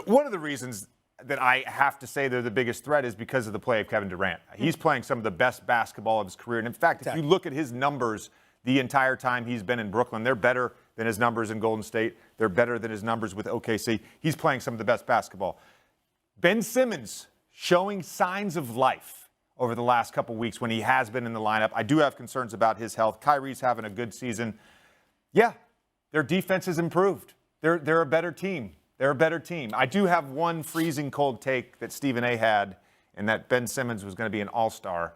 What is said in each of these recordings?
One of the reasons that I have to say they're the biggest threat is because of the play of Kevin Durant. He's playing some of the best basketball of his career. And in fact, if you look at his numbers the entire time he's been in Brooklyn, they're better than his numbers in Golden State. They're better than his numbers with OKC. He's playing some of the best basketball. Ben Simmons showing signs of life over the last couple weeks when he has been in the lineup. I do have concerns about his health. Kyrie's having a good season. Yeah, their defense has improved. They're a better team. They're a better team. I do have one freezing cold take that Stephen A. had, and that Ben Simmons was going to be an all-star.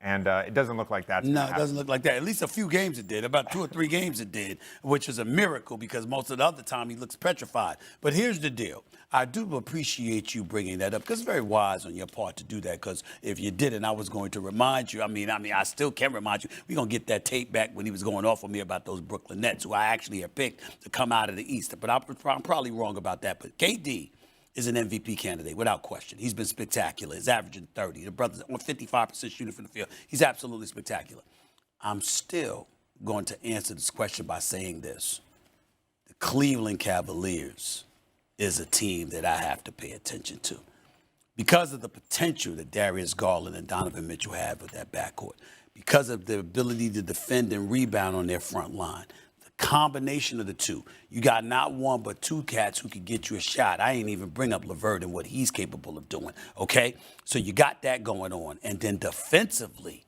And it doesn't look like that. No, it doesn't look like that. At least a few games it did. About 2 or 3 games it did, which is a miracle because most of the other time he looks petrified. But here's the deal. I do appreciate you bringing that up because it's very wise on your part to do that because if you didn't, I was going to remind you. I mean, I still can remind you. We're going to get that tape back when he was going off on me about those Brooklyn Nets, who I actually have picked to come out of the East. But I'm probably wrong about that. But KD is an MVP candidate, without question. He's been spectacular. He's averaging 30. The brother's on 55% shooting from the field. He's absolutely spectacular. I'm still going to answer this question by saying this. The Cleveland Cavaliers is a team that I have to pay attention to because of the potential that Darius Garland and Donovan Mitchell have with that backcourt, because of their ability to defend and rebound on their front line. Combination of the two. You got not one but 2 cats who could get you a shot. I ain't even bring up LeVert and what he's capable of doing, okay? So you got that going on. And then defensively,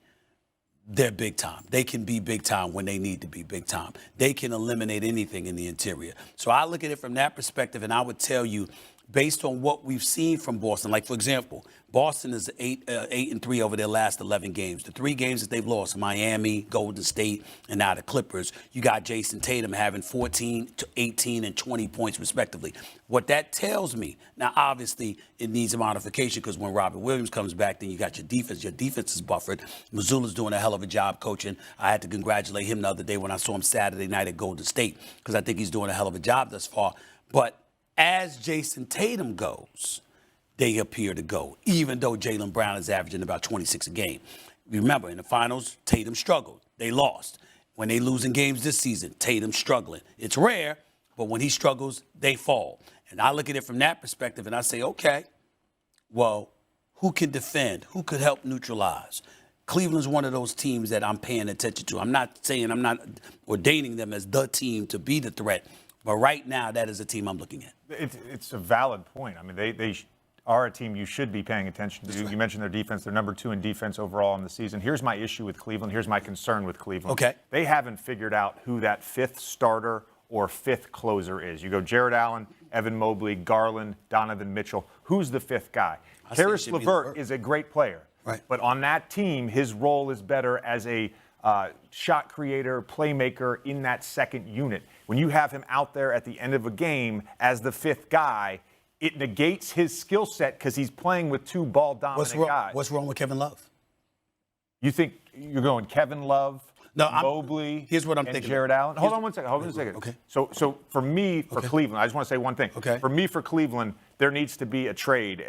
they're big time. They can be big time when they need to be big time. They can eliminate anything in the interior. So I look at it from that perspective, and I would tell you, based on what we've seen from Boston, like, for example, Boston is 8-3 over their last 11 games. The 3 games that they've lost, Miami, Golden State, and now the Clippers, you got Jason Tatum having 14, 18, and 20 points respectively. What that tells me, now obviously it needs a modification because when Robert Williams comes back, then you got your defense. Your defense is buffered. Mazzulla's doing a hell of a job coaching. I had to congratulate him the other day when I saw him Saturday night at Golden State because I think he's doing a hell of a job thus far. But as Jason Tatum goes, they appear to go, even though Jaylen Brown is averaging about 26 a game. Remember, in the finals, Tatum struggled. They lost. When they lose in games this season, Tatum's struggling. It's rare, but when he struggles, they fall. And I look at it from that perspective, and I say, okay, well, who can defend? Who could help neutralize? Cleveland's one of those teams that I'm paying attention to. I'm not ordaining them as the team to be the threat, but right now, that is a team I'm looking at. It's a valid point. I mean, they are a team you should be paying attention to. Right. You mentioned their defense. They're number 2 in defense overall in the season. Here's my issue with Cleveland. Here's my concern with Cleveland. Okay. They haven't figured out who that 5th starter or 5th closer is. You go Jared Allen, Evan Mobley, Garland, Donovan Mitchell. Who's the 5th guy? Karis LeVert is a great player. Right. But on that team, his role is better as a shot creator, playmaker in that second unit. When you have him out there at the end of a game as the 5th guy, it negates his skill set because he's playing with 2 ball-dominant guys. What's wrong with Kevin Love? You think you're going Kevin Love, Mobley, here's what I'm and thinking. Jared Allen? Hold on one second. Okay. So for me, for Cleveland, I just want to say one thing. Okay. For me, for Cleveland, there needs to be a trade.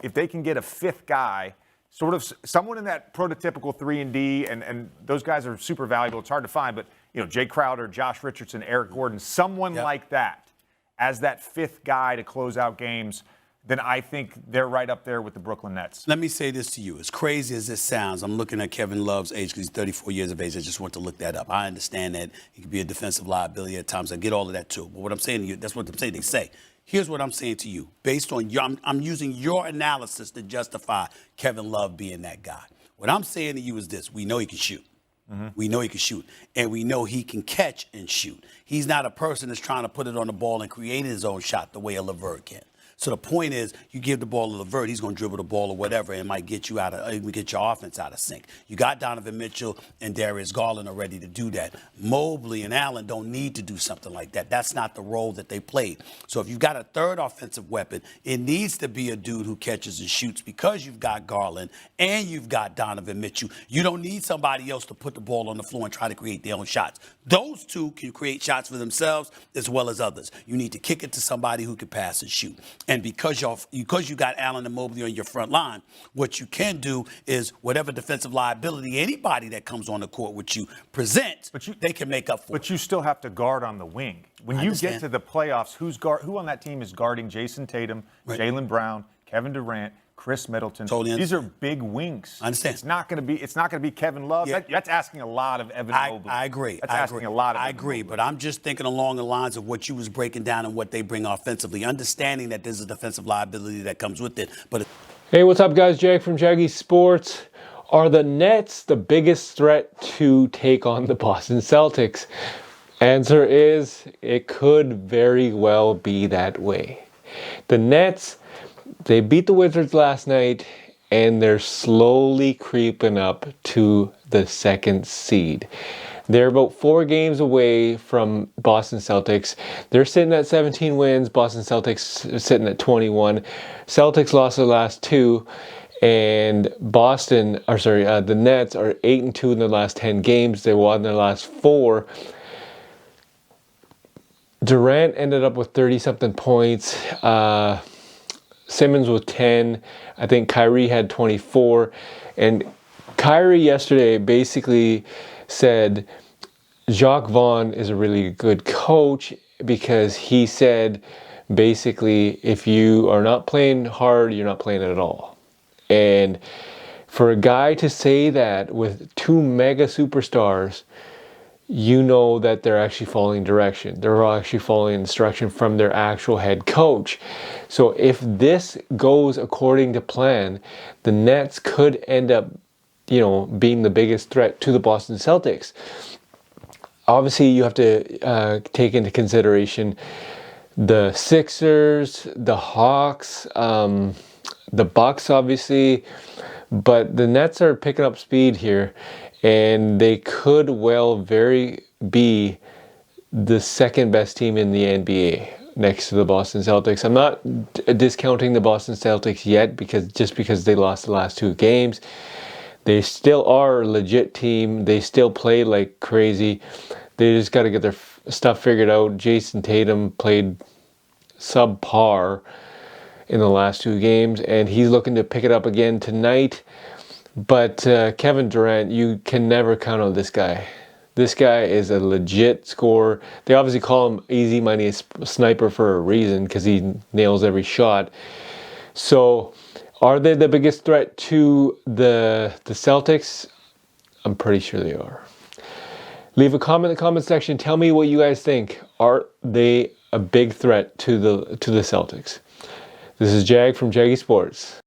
If they can get a 5th guy, sort of someone in that prototypical 3-and-D, and those guys are super valuable. It's hard to find, but Jay Crowder, Josh Richardson, Eric Gordon, someone like that as that 5th guy to close out games, then I think they're right up there with the Brooklyn Nets. Let me say this to you. As crazy as this sounds, I'm looking at Kevin Love's age because he's 34 years of age. I just want to look that up. I understand that he could be a defensive liability at times. I get all of that too. But what I'm saying to you, that's what they say. Here's what I'm saying to you. Based on I'm using your analysis to justify Kevin Love being that guy. What I'm saying to you is this. We know he can shoot. Mm-hmm. We know he can shoot, and we know he can catch and shoot. He's not a person that's trying to put it on the ball and create his own shot the way a LeVert can. So the point is, you give the ball to LeVert, he's going to dribble the ball or whatever, and it might get you get your offense out of sync. You got Donovan Mitchell and Darius Garland are ready to do that. Mobley and Allen don't need to do something like that. That's not the role that they played. So if you've got a third offensive weapon, it needs to be a dude who catches and shoots because you've got Garland and you've got Donovan Mitchell. You don't need somebody else to put the ball on the floor and try to create their own shots. Those two can create shots for themselves as well as others. You need to kick it to somebody who can pass and shoot. And because you got Allen and Mobley on your front line, what you can do is whatever defensive liability anybody that comes on the court with you presents, they can make up for it. But you still have to guard on the wing. When you get to the playoffs, who on that team is guarding Jason Tatum, Jaylen Brown, Kevin Durant, Chris Middleton? These are big wings. I understand. It's not going to be Kevin Love. Yeah. That's asking a lot of Evan Mobley. I agree. That's asking a lot of I Evan agree, Mobley. but I'm just thinking along the lines of what you was breaking down and what they bring offensively, understanding that there's a defensive liability that comes with it. But hey, what's up, guys? Jag from Jaggy Sports. Are the Nets the biggest threat to take on the Boston Celtics? Answer is, it could very well be that way. The Nets, they beat the Wizards last night, and they're slowly creeping up to the second seed. They're about 4 games away from Boston Celtics. They're sitting at 17 wins. Boston Celtics are sitting at 21. Celtics lost their last 2. And the Nets are 8-2 in their last 10 games. They won their last 4. Durant ended up with 30-something points. Simmons with 10. I think Kyrie had 24. And Kyrie yesterday basically said Jacques Vaughn is a really good coach because he said basically if you are not playing hard, you're not playing at all. And for a guy to say that with 2 mega superstars, you know that they're actually following direction. They're actually following instruction from their actual head coach. So if this goes according to plan, the Nets could end up, being the biggest threat to the Boston Celtics. Obviously, you have to take into consideration the Sixers, the Hawks, the Bucks, obviously. But the Nets are picking up speed here, and they could well be the second best team in the NBA next to the Boston Celtics. I'm not discounting the Boston Celtics yet because they lost the last 2 games. They still are a legit team. They still play like crazy. They just got to get their stuff figured out. Jason Tatum played subpar in the last 2 games, and he's looking to pick it up again tonight. But Kevin Durant, you can never count on this guy. This guy is a legit scorer. They obviously call him easy money sniper for a reason because he nails every shot. So are they the biggest threat to the Celtics? I'm pretty sure they are. Leave a comment in the comment section. Tell me what you guys think. Are they a big threat to the Celtics? This is Jag from Jaggy Sports.